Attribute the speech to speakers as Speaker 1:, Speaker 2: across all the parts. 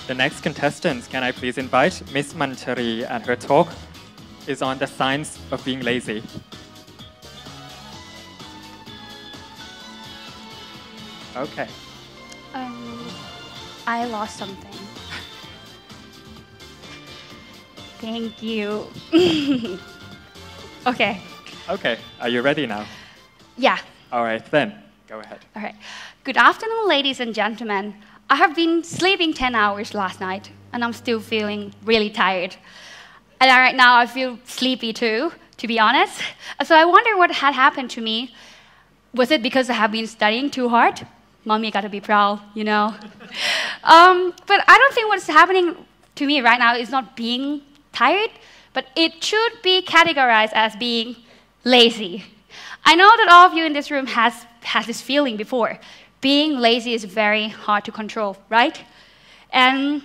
Speaker 1: The next contestant, can I please invite Miss Mancharee, and her talk is on the science of being lazy. Okay.
Speaker 2: I lost something. Thank you. Okay.
Speaker 1: Okay, are you ready now?
Speaker 2: Yeah.
Speaker 1: All right, then, go ahead.
Speaker 2: All right. Good afternoon, ladies and gentlemen. I have been sleeping 10 hours last night, and I'm still feeling really tired. And right now, I feel sleepy too, to be honest. So I wonder what had happened to me. Was it because I have been studying too hard? Mommy got to be proud, you know. But I don't think what's happening to me right now is not being tired, but it should be categorized as being lazy. I know that all of you in this room has this feeling before. Being lazy is very hard to control, right? And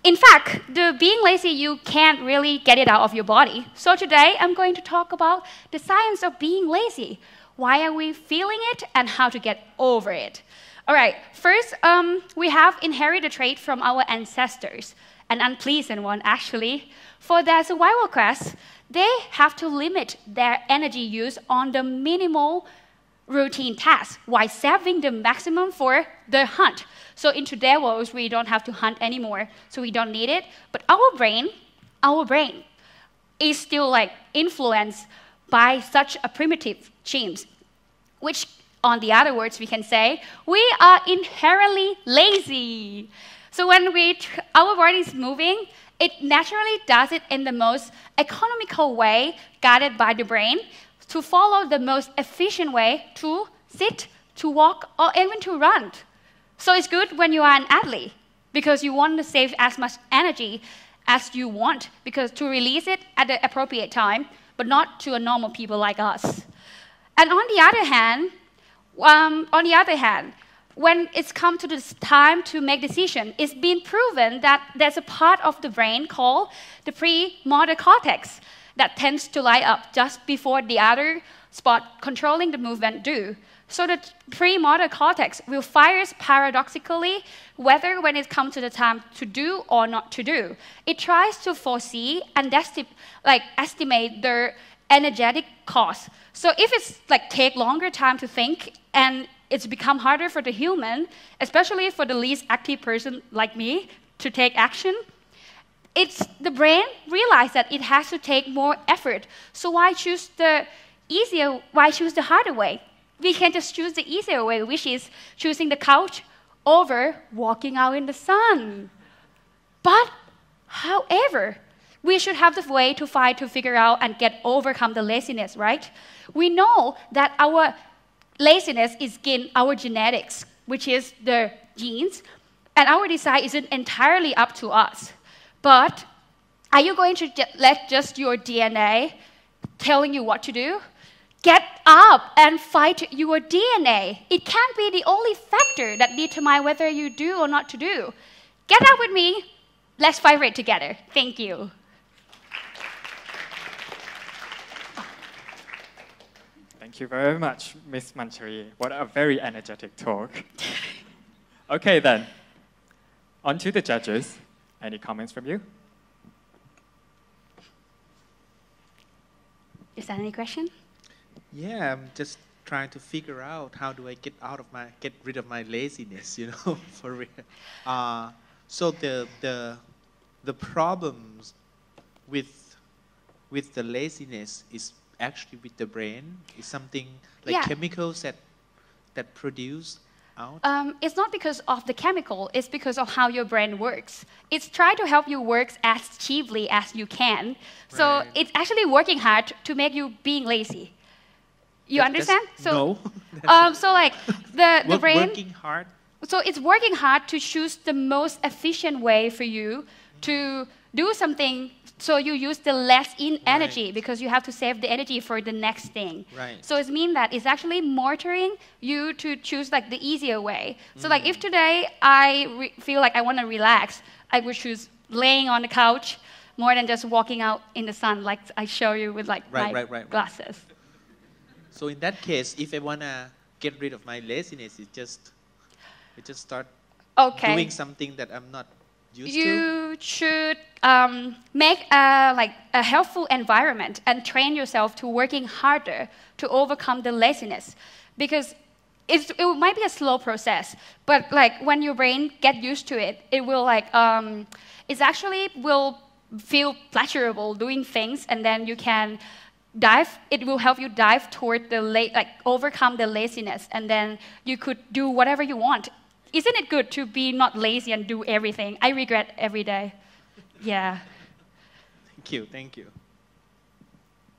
Speaker 2: in fact, being lazy, you can't really get it out of your body. So today, I'm going to talk about the science of being lazy. Why are we feeling it, and how to get over it? All right, first, we have inherited a trait from our ancestors, an unpleasant one, actually. For their survival quest, they have to limit their energy use on the minimal routine tasks while saving the maximum for the hunt. So in today's world, we don't have to hunt anymore, so we don't need it. But our brain is still like influenced by such a primitive genes, which on the other words we can say, we are inherently lazy. So when our body is moving, it naturally does it in the most economical way, guided by the brain, to follow the most efficient way to sit, to walk, or even to run. So it's good when you are an athlete, because you want to save as much energy as you want, because to release it at the appropriate time, but not to a normal people like us. And on the other hand, when it's come to this time to make decision, it's been proven that there's a part of the brain called the premotor cortex that tends to light up just before the other spot controlling the movement do. So the premotor cortex will fire paradoxically whether when it comes to the time to do or not to do. It tries to foresee and estimate the energetic cost. So if it's take longer time to think and it's become harder for the human, especially for the least active person like me, to take action, the brain realizes that it has to take more effort. So why choose the harder way? We can just choose the easier way, which is choosing the couch over walking out in the sun. But, however, we should have the way to fight to figure out and overcome the laziness, right? We know that our laziness is in our genetics, which is the genes, and our design isn't entirely up to us. But are you going to let just your DNA telling you what to do? Get up and fight your DNA. It can't be the only factor that determines whether you do or not to do. Get up with me. Let's fight it together. Thank you.
Speaker 1: Thank you very much, Miss Mancharee. What a very energetic talk. Okay, then. On to the judges. Any comments from you?
Speaker 2: Is that any question?
Speaker 3: Yeah, I'm just trying to figure out how do I get rid of my laziness, you know, for real. So the problems with the laziness is actually with the brain. Is something like chemicals that produce out?
Speaker 2: It's not because of the chemical, it's because of how your brain works. It's trying to help you work as cheaply as you can. So
Speaker 3: Right.
Speaker 2: it's actually working hard to make you being lazy. You understand?
Speaker 3: No.
Speaker 2: So the brain,
Speaker 3: Working hard.
Speaker 2: so it's working hard to choose the most efficient way for you to do something. So you use the less energy because you have to save the energy for the next thing.
Speaker 3: Right.
Speaker 2: So it means that it's actually monitoring you to choose the easier way. So if today I feel like I want to relax, I would choose laying on the couch more than just walking out in the sun like I show you with my glasses.
Speaker 3: So in that case, if I wanna get rid of my laziness, it just start
Speaker 2: Okay.
Speaker 3: doing something that I'm not used to.
Speaker 2: You should make like a helpful environment and train yourself to working harder to overcome the laziness, because it might be a slow process, but like when your brain get used to it, it will like it actually will feel pleasurable doing things, and then you can dive. It will help you dive toward the like overcome the laziness, and then you could do whatever you want. Isn't it good to be not lazy and do everything? I regret every day. Yeah.
Speaker 3: Thank you.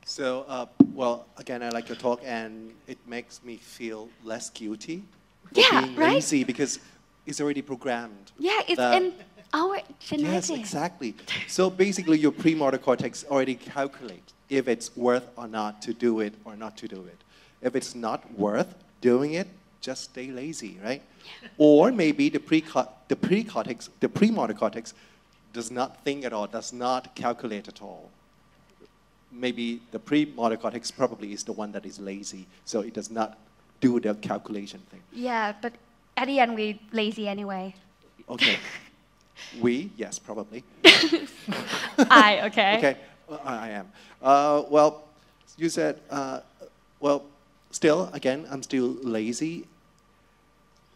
Speaker 4: So, well, again, I like your talk, and it makes me feel less guilty for
Speaker 2: Yeah,
Speaker 4: being
Speaker 2: right?
Speaker 4: lazy because it's already programmed.
Speaker 2: Yeah, it's
Speaker 4: that-
Speaker 2: in our genetics.
Speaker 4: Yes, exactly. So basically, your premotor cortex already calculates if it's worth or not to do it or not to do it. If it's not worth doing it, just stay lazy, right? Or maybe the premotor cortex does not think at all, does not calculate at all. Maybe the premotor cortex probably is the one that is lazy, so it does not do the calculation thing.
Speaker 2: Yeah, but at the end we lazy anyway.
Speaker 4: Okay. We? Yes, probably.
Speaker 2: Okay.
Speaker 4: Okay, I am. Well, you said, well, still, again, I'm still lazy.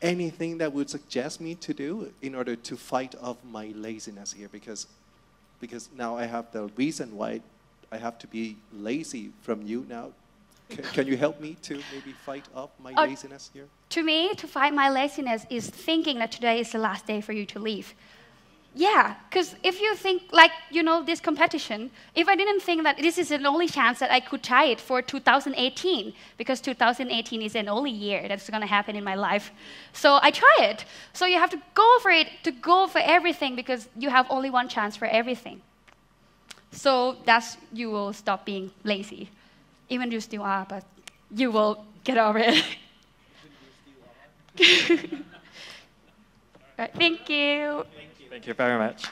Speaker 4: Anything that would suggest me to do in order to fight off my laziness here? Because now I have the reason why I have to be lazy from you now. Can you help me to maybe fight off my laziness here?
Speaker 2: To me, to fight my laziness is thinking that today is the last day for you to leave. Yeah, because if you think, like, you know, this competition, if I didn't think that this is the only chance that I could try it for 2018, because 2018 is an only year that's going to happen in my life. So I try it. So you have to go for it, to go for everything, because you have only one chance for everything. So that's, you will stop being lazy. Even you still are, but you will get over it. Right, thank you.
Speaker 1: Thank you very much.